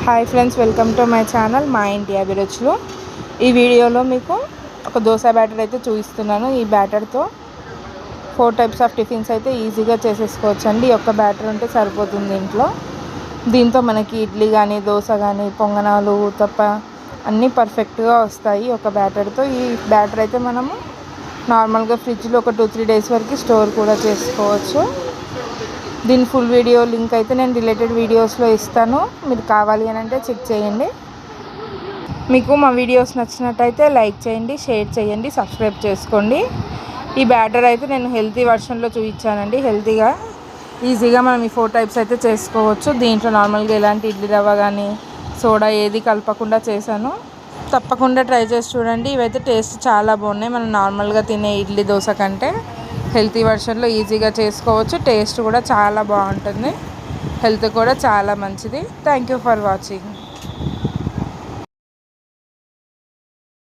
Hi friends, welcome to my channel మా ఇంటి అభిరుచులు. ఈ వీడియోలో మీకు ఒక దోశ బ్యాటర్ అయితే చూపిస్తున్నాను. ఈ బ్యాటర్తో 4 టైప్స్ ఆఫ్ టిఫిన్స్ అయితే ఈజీగా చేసేసుకోవచ్చు అండి. ఒక్క బ్యాటర్ ఉంటే సరిపోతుంది ఇంట్లో. దీంతో మనకి ఇడ్లీ కానీ, దోశ కానీ, పొంగనాలు, ఉత్తప్ప అన్నీ పర్ఫెక్ట్గా వస్తాయి ఒక బ్యాటర్తో. ఈ బ్యాటర్ అయితే మనము నార్మల్గా ఫ్రిడ్జ్లో ఒక 2-3 డేస్ వరకు స్టోర్ కూడా చేసుకోవచ్చు. దీని ఫుల్ వీడియో లింక్ అయితే నేను రిలేటెడ్ వీడియోస్లో ఇస్తాను, మీరు కావాలి అని అంటే చెక్ చేయండి. మీకు మా వీడియోస్ నచ్చినట్టయితే లైక్ చేయండి, షేర్ చేయండి, సబ్స్క్రైబ్ చేసుకోండి. ఈ బ్యాటర్ అయితే నేను హెల్తీ వర్షన్లో చూపించానండి. హెల్తీగా ఈజీగా మనం ఈ 4 టైప్స్ అయితే చేసుకోవచ్చు. దీంట్లో నార్మల్గా ఎలాంటి ఇడ్లీ రవ్వ కానీ సోడా ఏది కలపకుండా చేశాను. తప్పకుండా ట్రై చేసి చూడండి. ఇవైతే టేస్ట్ చాలా బాగున్నాయి. మనం నార్మల్గా తినే ఇడ్లీ దోశ కంటే హెల్తీ వర్షన్లో ఈజీగా చేసుకోవచ్చు. టేస్ట్ కూడా చాలా బాగుంటుంది, హెల్త్ కూడా చాలా మంచిది. Thank you for watching.